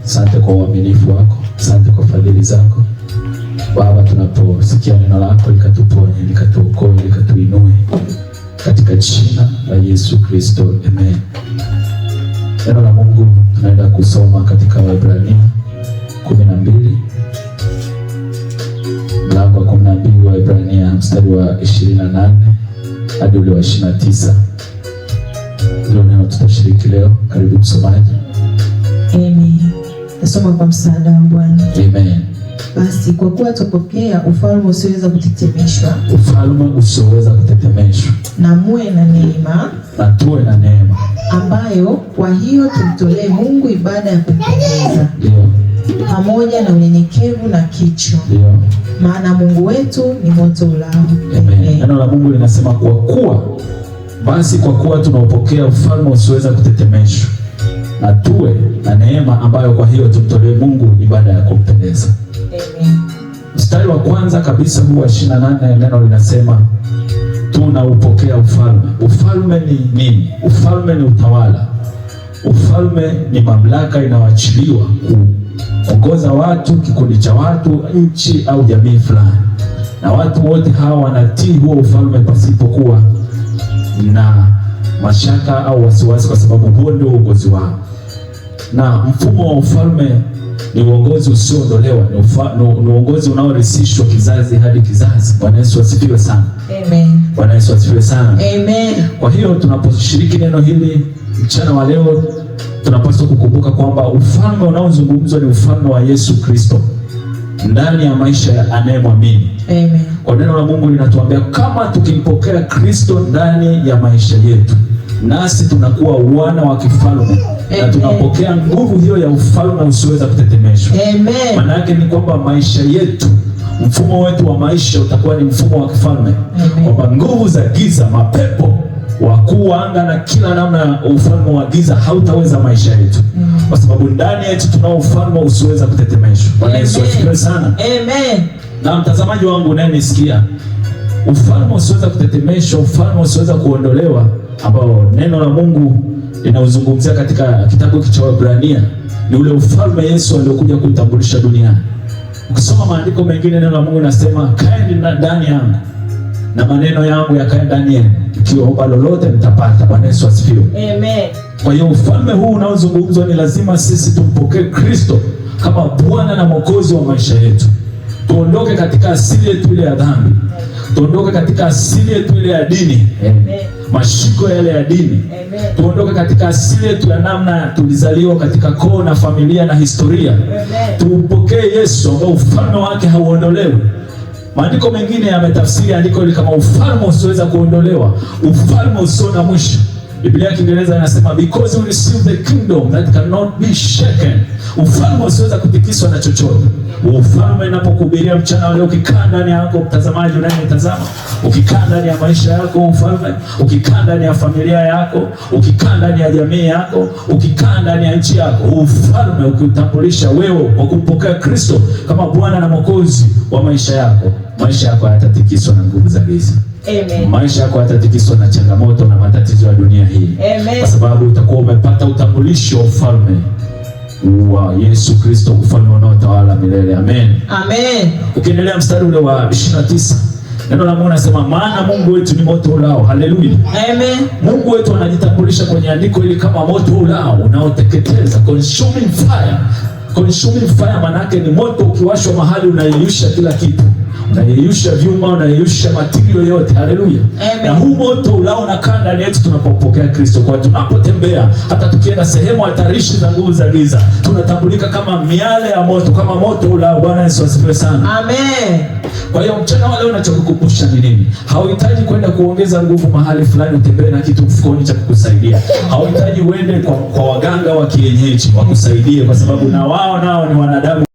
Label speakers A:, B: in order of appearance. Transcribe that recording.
A: Asante kwa uaminifu wako, asante kwa fadhili zako. Baba, tunaposikia neno lako likatuponye, likatuokoe, likatuinue katika jina la Yesu Kristo, amen. Neno la Mungu tunaenda kusoma katika Waebrania 12, mlango wa 12 wa Waebrania mstari wa 28 hadi ule wa 29. Ndio neno tutashiriki leo. Karibu msomaji.
B: Amen. Nasoma kwa msaada wa Bwana.
A: Amen.
B: Basi kwa kuwa tupokea ufalme usioweza kutetemeshwa,
A: ufalme usioweza kutetemeshwa,
B: na muwe na neema,
A: na tuwe na neema,
B: ambayo kwa hiyo tumtolee Mungu ibada ya kumpendeza,
A: ndio,
B: pamoja na unyenyekevu na kicho,
A: ndio,
B: maana Mungu wetu ni moto ulao.
A: Amen. Neno la Mungu linasema basi kwa kuwa tunaupokea ufalme usioweza kutetemeshwa, na tuwe na neema, ambayo kwa hiyo tumtolee Mungu ibada ya kumpendeza.
B: Amen.
A: Mstari wa kwanza kabisa huu wa 28, neno linasema tunaupokea ufalme. Ufalme ni nini? Ufalme ni utawala. Ufalme ni mamlaka inayoachiliwa kuongoza watu, kikundi cha watu, nchi au jamii fulani, na watu wote hawa wanatii huo ufalme pasipokuwa na mashaka au wasiwasi, kwa sababu huo ndio uongozi wao. Na mfumo wa ufalme ni uongozi usioondolewa, ni uongozi unaorisishwa kizazi hadi kizazi. Bwana Yesu asifiwe sana.
B: Amen.
A: Bwana Yesu asifiwe sana.
B: Amen.
A: Kwa hiyo tunaposhiriki neno hili mchana wa leo, tunapaswa kukumbuka kwamba ufalme unaozungumzwa ni ufalme wa Yesu Kristo ndani ya maisha ya anayemwamini.
B: Amen.
A: Kwa neno la Mungu linatuambia kama tukimpokea Kristo ndani ya maisha yetu, nasi tunakuwa wana wa kifalme. Na tunapokea nguvu hiyo ya ufalme usioweza kutetemeshwa.
B: Amen.
A: Maana yake ni kwamba maisha yetu, mfumo wetu wa maisha utakuwa ni mfumo wa kifalme, kwamba nguvu za giza, mapepo, wakuu wa anga na kila namna ya ufalme wa giza hautaweza maisha yetu, kwa sababu ndani yetu tunao ufalme usioweza kutetemeshwa. Bwana Yesu asifiwe sana.
B: Amen.
A: Na mtazamaji wangu unayenisikia, ufalme usioweza kutetemeshwa, ufalme usioweza kuondolewa, ambao neno la Mungu linauzungumzia katika kitabu cha Waebrania, ni ule ufalme Yesu aliokuja kuitambulisha duniani. Ukisoma maandiko mengine, neno la Mungu linasema kaeni ndani yangu na maneno yangu yakae ndani yenu, mkiomba lolote mtapata. Bwana Yesu asifiwe.
B: Amen.
A: Kwa hiyo ufalme huu unaozungumzwa ni lazima sisi tumpokee Kristo kama Bwana na Mwokozi wa maisha yetu. Tuondoke katika asili yetu ile ya dhambi, tuondoke katika asili yetu ile ya dini, mashiko yale ya dini. Tuondoke katika asili yetu ya namna tulizaliwa katika koo na familia na historia. Tumpokee Yesu ambaye ufalme wake hauondolewi. Maandiko mengine yametafsiri andiko hili kama ufalme usioweza kuondolewa, ufalme usio na mwisho. Biblia ya Kiingereza inasema because you receive the kingdom that cannot be shaken. Ufalme usioweza kutikiswa na chochote. Ufalme inapokuhubiria mchana leo, ukikaa ndani yako, mtazamaji unayenitazama, ukikaa ndani ya maisha yako ufalme, ukikaa ndani ya familia yako, ukikaa ndani ya jamii yako, ukikaa ndani ya nchi yako, ufalme ukiutambulisha wewe kwa kumpokea Kristo kama Bwana na Mwokozi wa maisha yako, maisha yako hayatatikiswa na nguvu za giza.
B: Amen.
A: Maisha yako hayatatikiswa na changamoto na matatizo ya dunia hii.
B: Amen.
A: Kwa sababu utakuwa umepata utambulisho wa ufalme wa Yesu Kristo, ufalme unaotawala milele. Amen.
B: Amen.
A: Ukiendelea mstari ule wa 29, neno la Mungu nasema maana Mungu wetu ni moto ulao. Haleluya.
B: Amen.
A: Mungu wetu anajitambulisha kwenye andiko hili kama moto ulao unaoteketeza, consuming fire. Consuming fire maana yake ni moto ukiwashwa mahali unayeyusha kila kitu. Unayeyusha vyuma, unayeyusha material yote. Haleluya. Na huu moto ulao unakaa ndani yetu tunapopokea Kristo. Kwa tunapotembea, hata tukienda sehemu hatarishi za nguvu za giza, tunatambulika kama miale ya moto, kama moto ulao. Bwana Yesu asifiwe sana.
B: Amen.
A: Kwa hiyo mchana wa leo ninachokukumbusha ni nini? Hauhitaji kwenda kuongeza nguvu mahali fulani utembee na kitu mfukoni cha kukusaidia. Hauhitaji uende kwa waganga wa kienyeji wakusaidie, kwa sababu na wao nao ni wanadamu.